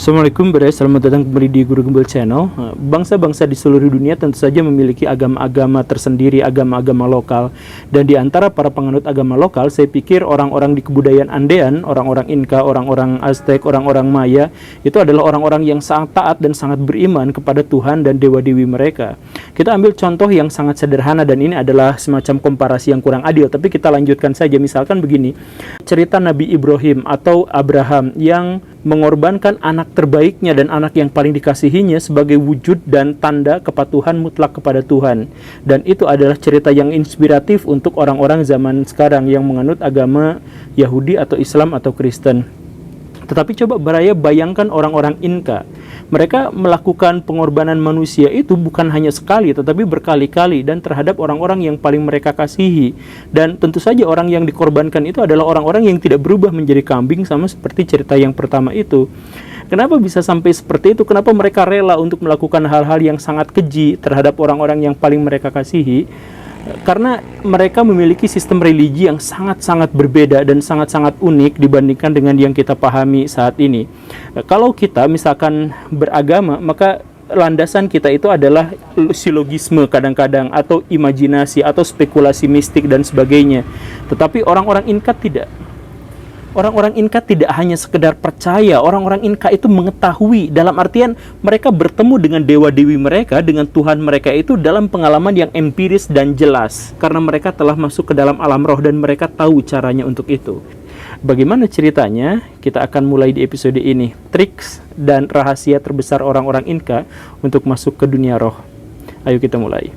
Assalamualaikum guys, selamat datang kembali di Guru Gembel Channel. Bangsa-bangsa di seluruh dunia tentu saja memiliki agama-agama tersendiri, agama-agama lokal. Dan di antara para penganut agama lokal, saya pikir orang-orang di kebudayaan Andean, orang-orang Inka, orang-orang Aztec, orang-orang Maya, itu adalah orang-orang yang sangat taat dan sangat beriman kepada Tuhan dan dewa-dewi mereka. Kita ambil contoh yang sangat sederhana, dan ini adalah semacam komparasi yang kurang adil, tapi kita lanjutkan saja. Misalkan begini, cerita Nabi Ibrahim atau Abraham yang mengorbankan anak terbaiknya dan anak yang paling dikasihinya sebagai wujud dan tanda kepatuhan mutlak kepada Tuhan. Dan itu adalah cerita yang inspiratif untuk orang-orang zaman sekarang yang menganut agama Yahudi atau Islam atau Kristen. Tetapi coba Baraya bayangkan orang-orang Inka. Mereka melakukan pengorbanan manusia itu bukan hanya sekali, tetapi berkali-kali, dan terhadap orang-orang yang paling mereka kasihi. Dan tentu saja orang yang dikorbankan itu adalah orang-orang yang tidak berubah menjadi kambing, sama seperti cerita yang pertama itu. Kenapa bisa sampai seperti itu? Kenapa mereka rela untuk melakukan hal-hal yang sangat keji terhadap orang-orang yang paling mereka kasihi? Karena mereka memiliki sistem religi yang sangat-sangat berbeda dan sangat-sangat unik dibandingkan dengan yang kita pahami saat ini. Kalau kita misalkan beragama, maka landasan kita itu adalah silogisme kadang-kadang, atau imajinasi, atau spekulasi mistik dan sebagainya. Tetapi orang-orang Inka tidak. Orang-orang Inka tidak hanya sekedar percaya, orang-orang Inka itu mengetahui, dalam artian mereka bertemu dengan dewa-dewi mereka, dengan Tuhan mereka itu dalam pengalaman yang empiris dan jelas, karena mereka telah masuk ke dalam alam roh dan mereka tahu caranya untuk itu. Bagaimana ceritanya? Kita akan mulai di episode ini. Triks dan rahasia terbesar orang-orang Inka untuk masuk ke dunia roh. Ayo kita mulai.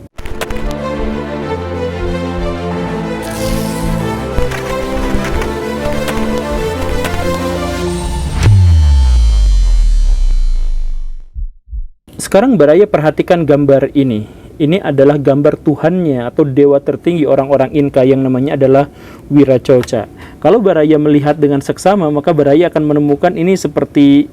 Sekarang Baraya perhatikan gambar ini. Ini adalah gambar Tuhannya atau dewa tertinggi orang-orang Inka yang namanya adalah Wiracocha. Kalau Baraya melihat dengan seksama, maka Baraya akan menemukan ini seperti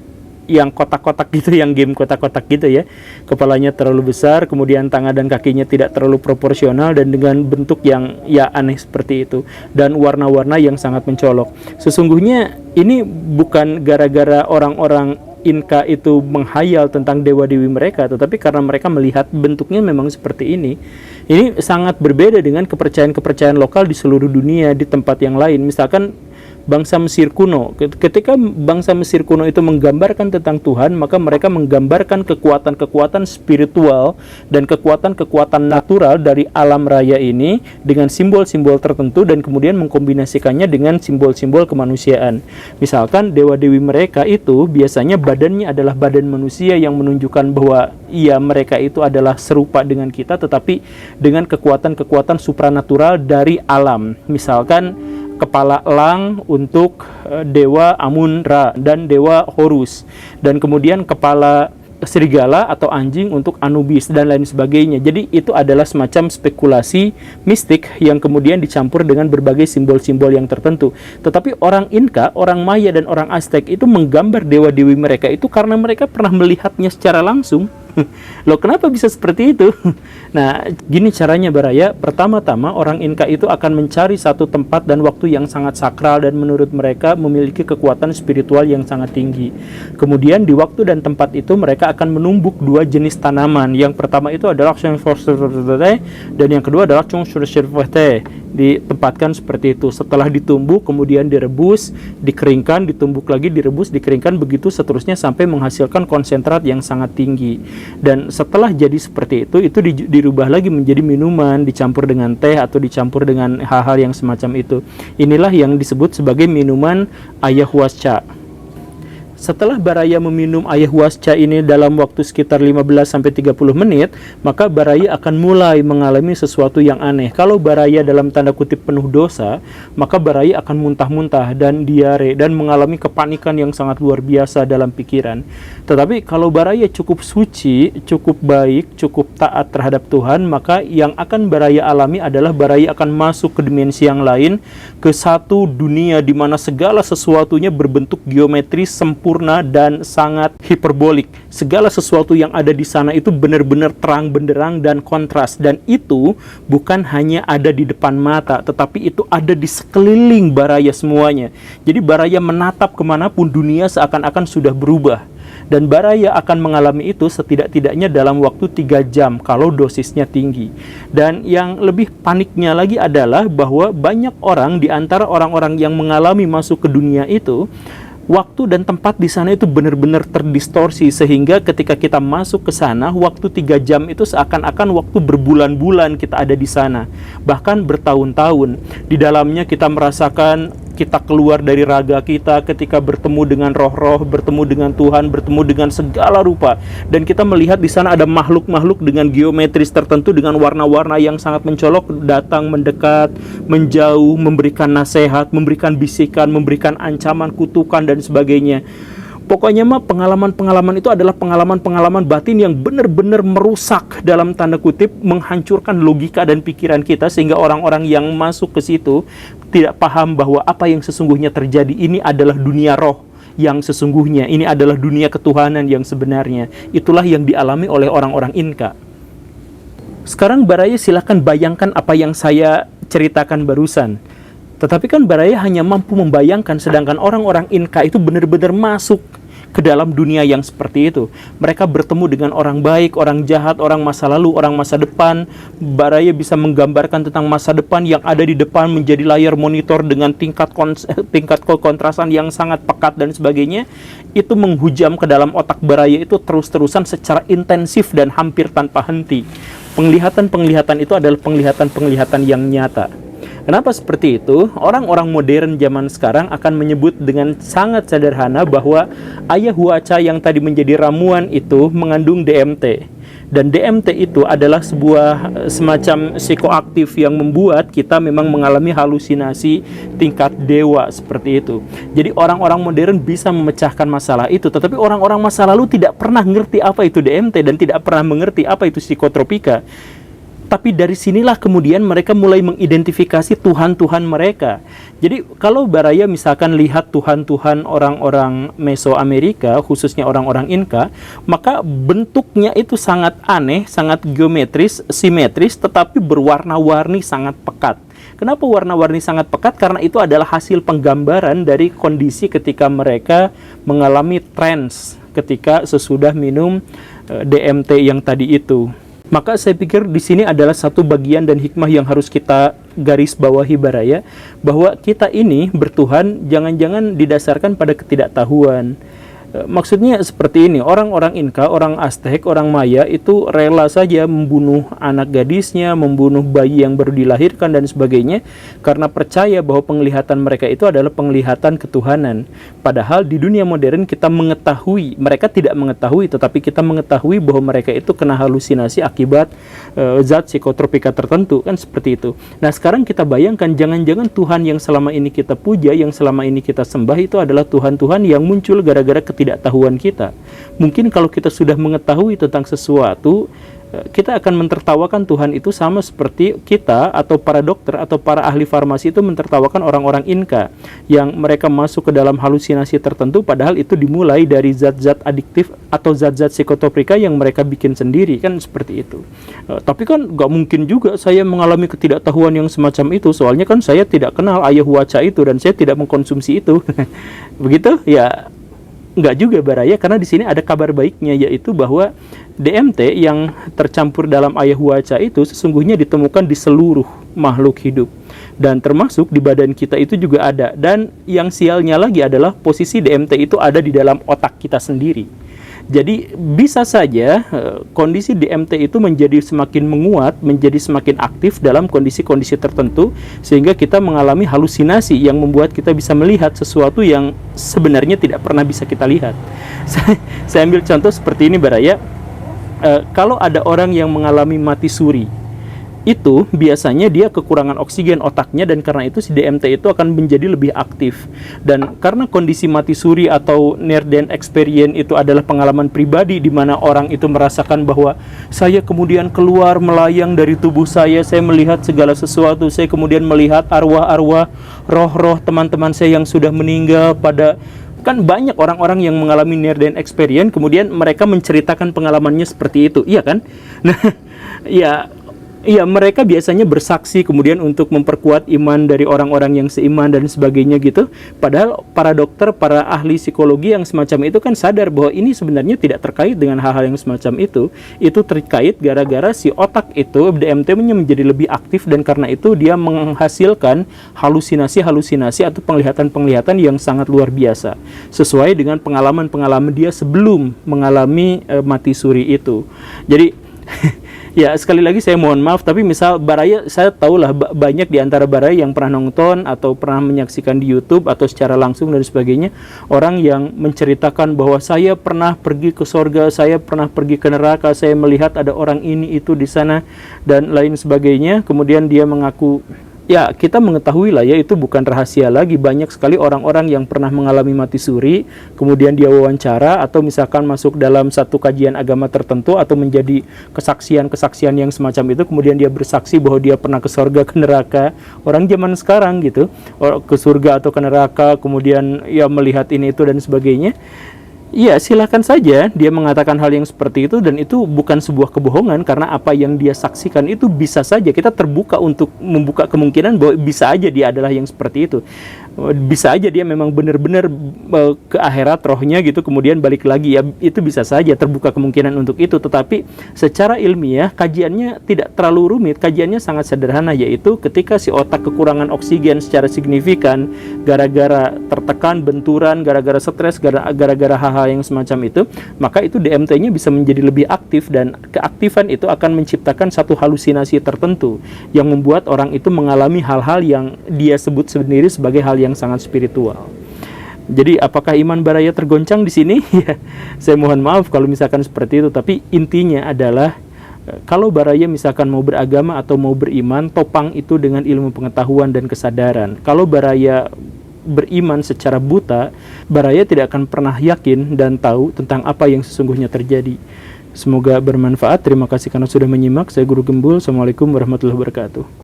yang kotak-kotak gitu, yang game kotak-kotak gitu ya. Kepalanya terlalu besar, kemudian tangan dan kakinya tidak terlalu proporsional, dan dengan bentuk yang ya aneh seperti itu, dan warna-warna yang sangat mencolok. Sesungguhnya ini bukan gara-gara orang-orang Inka itu menghayal tentang dewa-dewi mereka, tetapi karena mereka melihat bentuknya memang seperti ini. Ini sangat berbeda dengan kepercayaan-kepercayaan lokal di seluruh dunia di tempat yang lain. Misalkan bangsa Mesir kuno, ketika bangsa Mesir kuno itu menggambarkan tentang Tuhan, maka mereka menggambarkan kekuatan-kekuatan spiritual dan kekuatan-kekuatan natural dari alam raya ini dengan simbol-simbol tertentu, dan kemudian mengkombinasikannya dengan simbol-simbol kemanusiaan. Misalkan dewa-dewi mereka itu biasanya badannya adalah badan manusia yang menunjukkan bahwa iya, mereka itu adalah serupa dengan kita, tetapi dengan kekuatan-kekuatan supranatural dari alam. Misalkan kepala elang untuk dewa Amun-Ra dan dewa Horus, dan kemudian kepala serigala atau anjing untuk Anubis, dan lain sebagainya. Jadi itu adalah semacam spekulasi mistik yang kemudian dicampur dengan berbagai simbol-simbol yang tertentu. Tetapi orang Inka, orang Maya, dan orang Aztec itu menggambar dewa-dewi mereka itu karena mereka pernah melihatnya secara langsung. Loh, kenapa bisa seperti itu? Nah, gini caranya Baraya. Pertama-tama orang Inka itu akan mencari satu tempat dan waktu yang sangat sakral dan menurut mereka memiliki kekuatan spiritual yang sangat tinggi. Kemudian di waktu dan tempat itu mereka akan menumbuk dua jenis tanaman. Yang pertama itu adalah dan yang kedua adalah ditempatkan seperti itu. Setelah ditumbuk, kemudian direbus, dikeringkan, ditumbuk lagi, direbus, dikeringkan, begitu seterusnya sampai menghasilkan konsentrat yang sangat tinggi. Dan setelah jadi seperti itu dirubah lagi menjadi minuman, dicampur dengan teh atau dicampur dengan hal-hal yang semacam itu. Inilah yang disebut sebagai minuman ayahuasca. Setelah Baraya meminum ayahuasca ini dalam waktu sekitar 15-30 menit, maka Baraya akan mulai mengalami sesuatu yang aneh. Kalau Baraya dalam tanda kutip penuh dosa, maka Baraya akan muntah-muntah dan diare dan mengalami kepanikan yang sangat luar biasa dalam pikiran. Tetapi kalau Baraya cukup suci, cukup baik, cukup taat terhadap Tuhan, maka yang akan Baraya alami adalah Baraya akan masuk ke dimensi yang lain, ke satu dunia di mana segala sesuatunya berbentuk geometris sempurna dan sangat hiperbolik. Segala sesuatu yang ada di sana itu benar-benar terang benderang dan kontras, dan itu bukan hanya ada di depan mata, tetapi itu ada di sekeliling Baraya semuanya. Jadi Baraya menatap kemanapun dunia seakan-akan sudah berubah. Dan Baraya akan mengalami itu setidak-tidaknya dalam waktu 3 jam kalau dosisnya tinggi. Dan yang lebih paniknya lagi adalah bahwa banyak orang di antara orang-orang yang mengalami masuk ke dunia itu, waktu dan tempat di sana itu benar-benar terdistorsi, sehingga ketika kita masuk ke sana, waktu 3 jam itu seakan-akan waktu berbulan-bulan kita ada di sana, bahkan bertahun-tahun. Di dalamnya kita merasakan kita keluar dari raga kita ketika bertemu dengan roh-roh, bertemu dengan Tuhan, bertemu dengan segala rupa, dan kita melihat di sana ada makhluk-makhluk dengan geometris tertentu, dengan warna-warna yang sangat mencolok, datang mendekat, menjauh, memberikan nasihat, memberikan bisikan, memberikan ancaman, kutukan, dan sebagainya. Pokoknya mah pengalaman-pengalaman itu adalah pengalaman-pengalaman batin yang benar-benar merusak, dalam tanda kutip, menghancurkan logika dan pikiran kita, sehingga orang-orang yang masuk ke situ tidak paham bahwa apa yang sesungguhnya terjadi ini adalah dunia roh yang sesungguhnya, ini adalah dunia ketuhanan yang sebenarnya. Itulah yang dialami oleh orang-orang Inka. Sekarang Baraya silakan bayangkan apa yang saya ceritakan barusan. Tetapi kan Baraya hanya mampu membayangkan, sedangkan orang-orang Inka itu benar-benar masuk ke dalam dunia yang seperti itu. Mereka bertemu dengan orang baik, orang jahat, orang masa lalu, orang masa depan. Baraya bisa menggambarkan tentang masa depan yang ada di depan menjadi layar monitor dengan tingkat kontrasan yang sangat pekat dan sebagainya. Itu menghujam ke dalam otak Baraya itu terus-terusan secara intensif dan hampir tanpa henti. Penglihatan-penglihatan itu adalah penglihatan-penglihatan yang nyata. Kenapa seperti itu? Orang-orang modern zaman sekarang akan menyebut dengan sangat sederhana bahwa ayahuasca yang tadi menjadi ramuan itu mengandung DMT. Dan DMT itu adalah sebuah semacam psikoaktif yang membuat kita memang mengalami halusinasi tingkat dewa seperti itu. Jadi orang-orang modern bisa memecahkan masalah itu, tetapi orang-orang masa lalu tidak pernah mengerti apa itu DMT dan tidak pernah mengerti apa itu psikotropika. Tapi dari sinilah kemudian mereka mulai mengidentifikasi Tuhan-Tuhan mereka. Jadi kalau Baraya misalkan lihat Tuhan-Tuhan orang-orang Mesoamerika, khususnya orang-orang Inka, maka bentuknya itu sangat aneh, sangat geometris, simetris, tetapi berwarna-warni sangat pekat. Kenapa warna-warni sangat pekat? Karena itu adalah hasil penggambaran dari kondisi ketika mereka mengalami trance ketika sesudah minum DMT yang tadi itu. Maka saya pikir di sini adalah satu bagian dan hikmah yang harus kita garis bawahi Baraya, bahwa kita ini bertuhan jangan-jangan didasarkan pada ketidaktahuan. Maksudnya seperti ini, orang-orang Inka, orang Aztec, orang Maya itu rela saja membunuh anak gadisnya, membunuh bayi yang baru dilahirkan dan sebagainya, karena percaya bahwa penglihatan mereka itu adalah penglihatan ketuhanan. Padahal di dunia modern kita mengetahui, mereka tidak mengetahui, tetapi kita mengetahui bahwa mereka itu kena halusinasi akibat zat psikotropika tertentu, kan seperti itu. Nah sekarang kita bayangkan, jangan-jangan Tuhan yang selama ini kita puja, yang selama ini kita sembah itu adalah Tuhan-Tuhan yang muncul gara-gara ketidaktahuan kita. Mungkin kalau kita sudah mengetahui tentang sesuatu, kita akan mentertawakan Tuhan itu sama seperti kita atau para dokter atau para ahli farmasi itu mentertawakan orang-orang Inka yang mereka masuk ke dalam halusinasi tertentu, padahal itu dimulai dari zat-zat adiktif atau zat-zat psikotropika yang mereka bikin sendiri, kan seperti itu. Tapi kan gak mungkin juga saya mengalami ketidaktahuan yang semacam itu, soalnya kan saya tidak kenal ayahuasca itu dan saya tidak mengkonsumsi itu. Begitu? Ya enggak juga Baraya, karena di sini ada kabar baiknya, yaitu bahwa DMT yang tercampur dalam ayahuasca itu sesungguhnya ditemukan di seluruh makhluk hidup dan termasuk di badan kita itu juga ada. Dan yang sialnya lagi adalah posisi DMT itu ada di dalam otak kita sendiri. Jadi bisa saja kondisi DMT itu menjadi semakin menguat, menjadi semakin aktif dalam kondisi-kondisi tertentu, sehingga kita mengalami halusinasi yang membuat kita bisa melihat sesuatu yang sebenarnya tidak pernah bisa kita lihat. Saya ambil contoh seperti ini Baraya. Kalau ada orang yang mengalami mati suri, itu biasanya dia kekurangan oksigen otaknya, dan karena itu si DMT itu akan menjadi lebih aktif. Dan karena kondisi mati suri atau near death experience itu adalah pengalaman pribadi di mana orang itu merasakan bahwa saya kemudian keluar melayang dari tubuh saya melihat segala sesuatu, saya kemudian melihat arwah-arwah, roh-roh teman-teman saya yang sudah meninggal. Kan banyak orang-orang yang mengalami near death experience kemudian mereka menceritakan pengalamannya seperti itu, iya kan? Nah, ya Iya, mereka biasanya bersaksi kemudian untuk memperkuat iman dari orang-orang yang seiman dan sebagainya gitu. Padahal para dokter, para ahli psikologi yang semacam itu kan sadar bahwa ini sebenarnya tidak terkait dengan hal-hal yang semacam itu. Itu terkait gara-gara si otak itu, DMT-nya menjadi lebih aktif, dan karena itu dia menghasilkan halusinasi-halusinasi atau penglihatan-penglihatan yang sangat luar biasa. Sesuai dengan pengalaman-pengalaman dia sebelum mengalami mati suri itu. Jadi ya, sekali lagi saya mohon maaf, tapi misal Baraya, saya tahulah banyak di antara Baraya yang pernah nonton atau pernah menyaksikan di YouTube atau secara langsung dan sebagainya, orang yang menceritakan bahwa saya pernah pergi ke sorga, saya pernah pergi ke neraka, saya melihat ada orang ini itu di sana dan lain sebagainya. Kemudian dia mengaku, ya kita mengetahui lah ya, itu bukan rahasia lagi, banyak sekali orang-orang yang pernah mengalami mati suri, kemudian dia wawancara atau misalkan masuk dalam satu kajian agama tertentu atau menjadi kesaksian-kesaksian yang semacam itu, kemudian dia bersaksi bahwa dia pernah ke surga, ke neraka. Orang zaman sekarang gitu, ke surga atau ke neraka, kemudian ya melihat ini itu dan sebagainya. Iya, silakan saja dia mengatakan hal yang seperti itu, dan itu bukan sebuah kebohongan karena apa yang dia saksikan itu bisa saja, kita terbuka untuk membuka kemungkinan bahwa bisa aja dia adalah yang seperti itu. Bisa aja dia memang benar-benar ke akhirat rohnya gitu, kemudian balik lagi, ya itu bisa saja, terbuka kemungkinan untuk itu. Tetapi secara ilmiah kajiannya tidak terlalu rumit, kajiannya sangat sederhana, yaitu ketika si otak kekurangan oksigen secara signifikan gara-gara tertekan, benturan, gara-gara stres, gara-gara hal-hal yang semacam itu, maka itu DMT-nya bisa menjadi lebih aktif, dan keaktifan itu akan menciptakan satu halusinasi tertentu yang membuat orang itu mengalami hal-hal yang dia sebut sendiri sebagai hal yang sangat spiritual. Jadi apakah iman Baraya tergoncang di sini? Ya, saya mohon maaf kalau misalkan seperti itu, tapi intinya adalah kalau Baraya misalkan mau beragama atau mau beriman, topang itu dengan ilmu pengetahuan dan kesadaran. Kalau Baraya beriman secara buta, Baraya tidak akan pernah yakin dan tahu tentang apa yang sesungguhnya terjadi. Semoga bermanfaat. Terima kasih karena sudah menyimak. Saya Guru Gembul. Assalamualaikum warahmatullahi wabarakatuh.